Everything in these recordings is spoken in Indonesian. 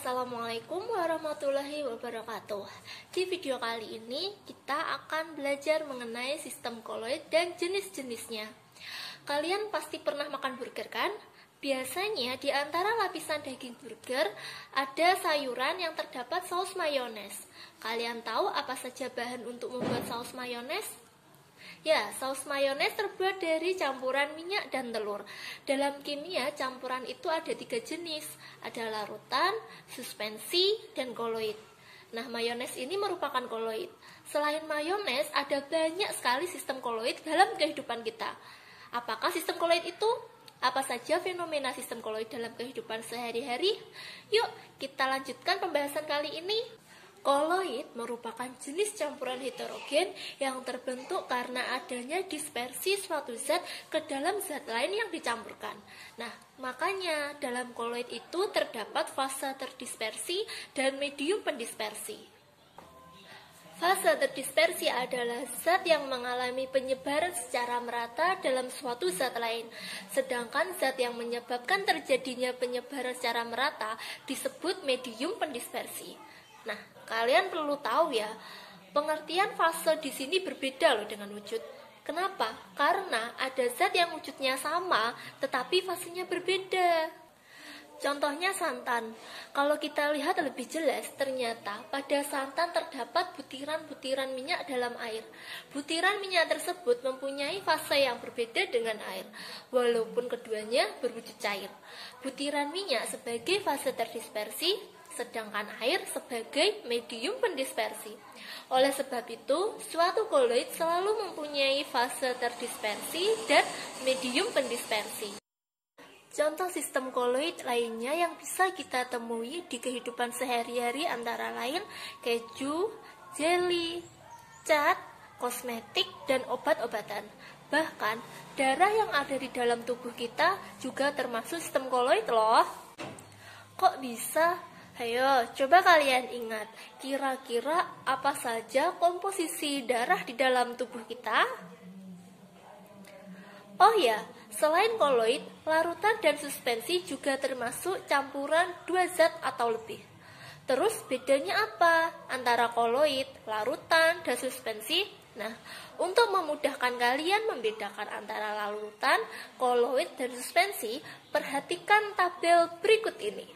Assalamualaikum warahmatullahi wabarakatuh. Di video kali ini kita akan belajar mengenai sistem koloid dan jenis-jenisnya. Kalian pasti pernah makan burger kan? Biasanya di antara lapisan daging burger ada sayuran yang terdapat saus mayones. Kalian tahu apa saja bahan untuk membuat saus mayones? Ya, saus mayones terbuat dari campuran minyak dan telur. Dalam kimia, campuran itu ada 3 jenis. Ada larutan, suspensi, dan koloid. Nah, mayones ini merupakan koloid. Selain mayones, ada banyak sekali sistem koloid dalam kehidupan kita. Apakah sistem koloid itu? Apa saja fenomena sistem koloid dalam kehidupan sehari-hari? Yuk, kita lanjutkan pembahasan kali ini. Koloid merupakan jenis campuran heterogen yang terbentuk karena adanya dispersi suatu zat ke dalam zat lain yang dicampurkan. Nah, makanya dalam koloid itu terdapat fase terdispersi dan medium pendispersi. Fase terdispersi adalah zat yang mengalami penyebaran secara merata dalam suatu zat lain, sedangkan zat yang menyebabkan terjadinya penyebaran secara merata disebut medium pendispersi. Nah, kalian perlu tahu ya, pengertian fase di sini berbeda loh dengan wujud. Kenapa? Karena ada zat yang wujudnya sama, tetapi fasenya berbeda. Contohnya santan. Kalau kita lihat lebih jelas, ternyata pada santan terdapat butiran-butiran minyak dalam air. Butiran minyak tersebut mempunyai fase yang berbeda dengan air, walaupun keduanya berwujud cair. Butiran minyak sebagai fase terdispersi, sedangkan air sebagai medium pendispersi. Oleh sebab itu, suatu koloid selalu mempunyai fase terdispersi dan medium pendispersi. Contoh sistem koloid lainnya yang bisa kita temui di kehidupan sehari-hari antara lain keju, jeli, cat, kosmetik, dan obat-obatan. Bahkan, darah yang ada di dalam tubuh kita juga termasuk sistem koloid loh. Kok bisa? Ayo, coba kalian ingat, kira-kira apa saja komposisi darah di dalam tubuh kita? Oh ya, selain koloid, larutan dan suspensi juga termasuk campuran 2 zat atau lebih. Terus bedanya apa antara koloid, larutan, dan suspensi? Nah, untuk memudahkan kalian membedakan antara larutan, koloid, dan suspensi, perhatikan tabel berikut ini.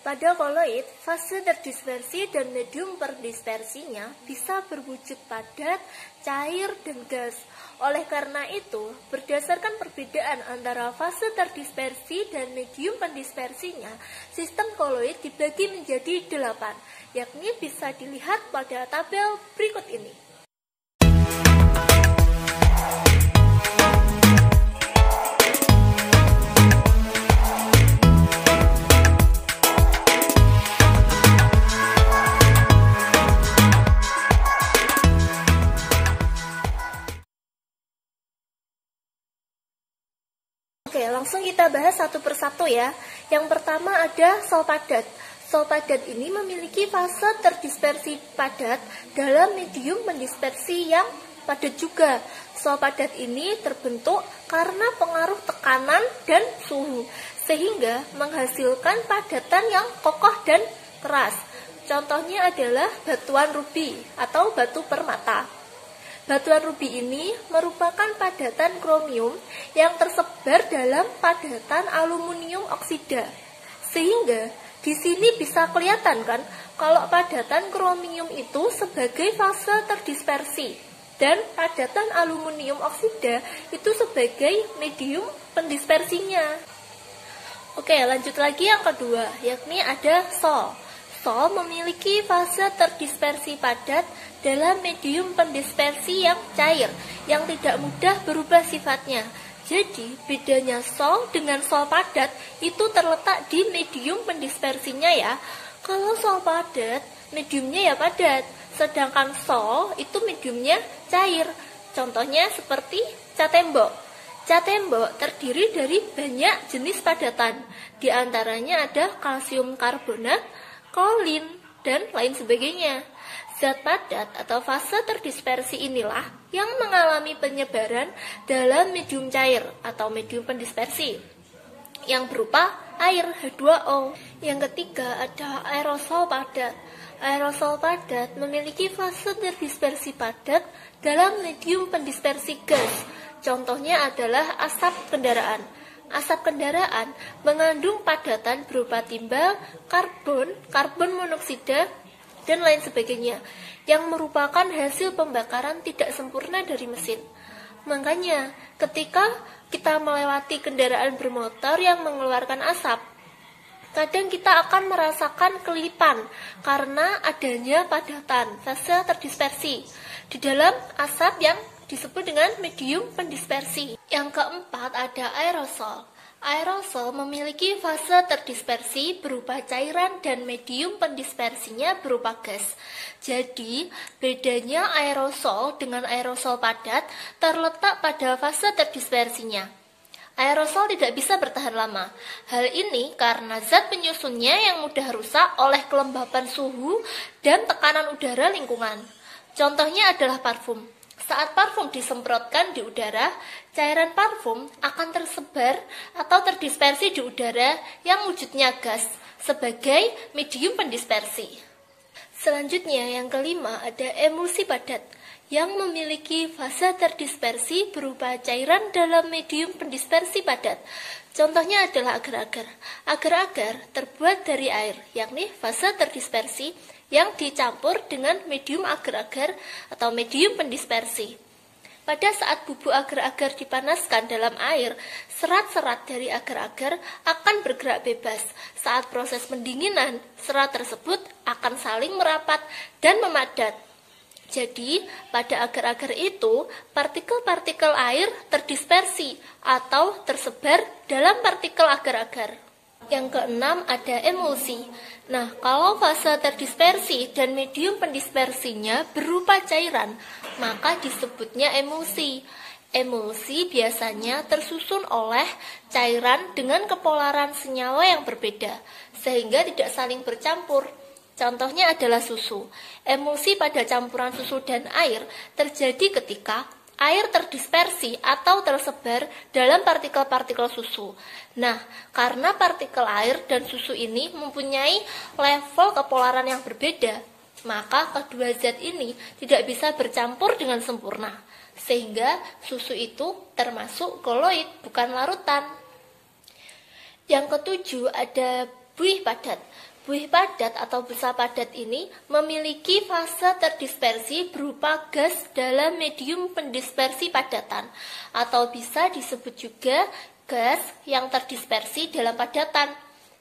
Pada koloid, fase terdispersi dan medium pendispersinya bisa berwujud padat, cair, dan gas. Oleh karena itu, berdasarkan perbedaan antara fase terdispersi dan medium pendispersinya, sistem koloid dibagi menjadi 8, yakni bisa dilihat pada tabel berikut ini. Oke, langsung kita bahas satu persatu ya. Yang pertama ada sol padat. Sol padat ini memiliki fase terdispersi padat dalam medium pendispersi yang padat juga. Sol padat ini terbentuk karena pengaruh tekanan dan suhu, sehingga menghasilkan padatan yang kokoh dan keras. Contohnya adalah batuan rubi atau batu permata. Batuan rubi ini merupakan padatan kromium yang tersebar dalam padatan aluminium oksida. Sehingga di sini bisa kelihatan kan kalau padatan kromium itu sebagai fase terdispersi dan padatan aluminium oksida itu sebagai medium pendispersinya. Oke, lanjut lagi yang kedua, yakni ada sol. Sol memiliki fase terdispersi padat dalam medium pendispersi yang cair, yang tidak mudah berubah sifatnya. Jadi, bedanya sol dengan sol padat itu terletak di medium pendispersinya ya. Kalau sol padat, mediumnya ya padat, sedangkan sol itu mediumnya cair. Contohnya seperti cat tembok. Cat tembok terdiri dari banyak jenis padatan, di antaranya ada kalsium karbonat, kolin, dan lain sebagainya. Zat padat atau fase terdispersi inilah yang mengalami penyebaran dalam medium cair atau medium pendispersi yang berupa air H2O. Yang ketiga ada aerosol padat. Aerosol padat memiliki fase terdispersi padat dalam medium pendispersi gas. Contohnya adalah asap kendaraan. Asap kendaraan mengandung padatan berupa timbal, karbon monoksida, dan lain sebagainya, yang merupakan hasil pembakaran tidak sempurna dari mesin. Makanya, ketika kita melewati kendaraan bermotor yang mengeluarkan asap, kadang kita akan merasakan kelipan karena adanya padatan fase terdispersi di dalam asap yang disebut dengan medium pendispersi. Yang keempat ada aerosol. Aerosol memiliki fase terdispersi berupa cairan dan medium pendispersinya berupa gas. Jadi, bedanya aerosol dengan aerosol padat terletak pada fase terdispersinya. Aerosol tidak bisa bertahan lama. Hal ini karena zat penyusunnya yang mudah rusak oleh kelembapan suhu dan tekanan udara lingkungan. Contohnya adalah parfum. Saat parfum disemprotkan di udara, cairan parfum akan tersebar atau terdispersi di udara yang wujudnya gas sebagai medium pendispersi. Selanjutnya yang kelima ada emulsi padat yang memiliki fase terdispersi berupa cairan dalam medium pendispersi padat. Contohnya adalah agar-agar. Agar-agar terbuat dari air, yakni fase terdispersi yang dicampur dengan medium agar-agar atau medium pendispersi. Pada saat bubuk agar-agar dipanaskan dalam air, serat-serat dari agar-agar akan bergerak bebas. Saat proses pendinginan, serat tersebut akan saling merapat dan memadat. Jadi, pada agar-agar itu, partikel-partikel air terdispersi atau tersebar dalam partikel agar-agar. Yang keenam ada emulsi. Nah, kalau fase terdispersi dan medium pendispersinya berupa cairan, maka disebutnya emulsi. Emulsi biasanya tersusun oleh cairan dengan kepolaran senyawa yang berbeda, sehingga tidak saling bercampur. Contohnya adalah susu. Emulsi pada campuran susu dan air terjadi ketika air terdispersi atau tersebar dalam partikel-partikel susu. Nah, karena partikel air dan susu ini mempunyai level kepolaran yang berbeda, maka kedua zat ini tidak bisa bercampur dengan sempurna, sehingga susu itu termasuk koloid, bukan larutan. Yang ketujuh ada buih padat. Buih padat atau busa padat ini memiliki fase terdispersi berupa gas dalam medium pendispersi padatan, atau bisa disebut juga gas yang terdispersi dalam padatan.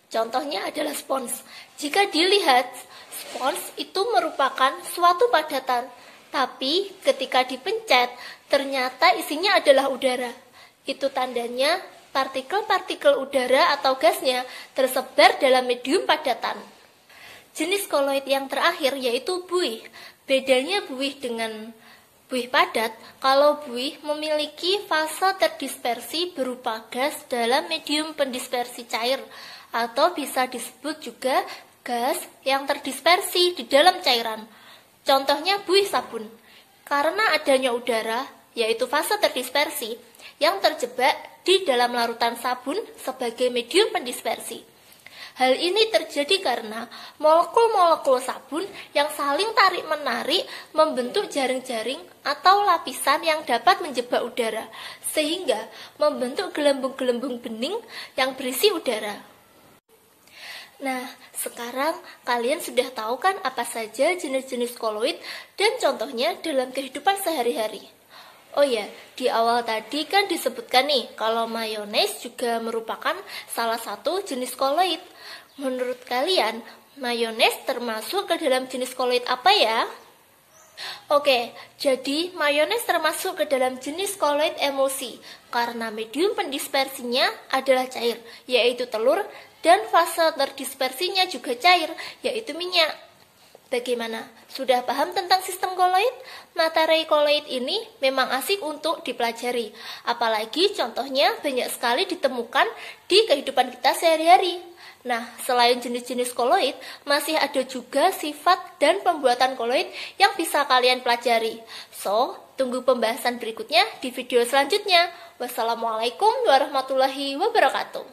Contohnya adalah spons. Jika dilihat, spons itu merupakan suatu padatan, tapi ketika dipencet, ternyata isinya adalah udara. Itu tandanya partikel-partikel udara atau gasnya tersebar dalam medium padatan. Jenis koloid yang terakhir yaitu buih. Bedanya buih dengan buih padat, kalau buih memiliki fase terdispersi berupa gas dalam medium pendispersi cair, atau bisa disebut juga gas yang terdispersi di dalam cairan. Contohnya buih sabun. Karena adanya udara, yaitu fase terdispersi, yang terjebak di dalam larutan sabun sebagai medium pendispersi. Hal ini terjadi karena molekul-molekul sabun yang saling tarik-menarik membentuk jaring-jaring atau lapisan yang dapat menjebak udara, sehingga membentuk gelembung-gelembung bening yang berisi udara. Nah, sekarang kalian sudah tahu kan apa saja jenis-jenis koloid dan contohnya dalam kehidupan sehari-hari. Oh ya, di awal tadi kan disebutkan nih kalau mayones juga merupakan salah satu jenis koloid. Menurut kalian, mayones termasuk ke dalam jenis koloid apa ya? Oke, jadi mayones termasuk ke dalam jenis koloid emulsi karena medium pendispersinya adalah cair, yaitu telur, dan fase terdispersinya juga cair, yaitu minyak. Bagaimana? Sudah paham tentang sistem koloid? Materi koloid ini memang asik untuk dipelajari. Apalagi contohnya banyak sekali ditemukan di kehidupan kita sehari-hari. Nah, selain jenis-jenis koloid, masih ada juga sifat dan pembuatan koloid yang bisa kalian pelajari. So, tunggu pembahasan berikutnya di video selanjutnya. Wassalamualaikum warahmatullahi wabarakatuh.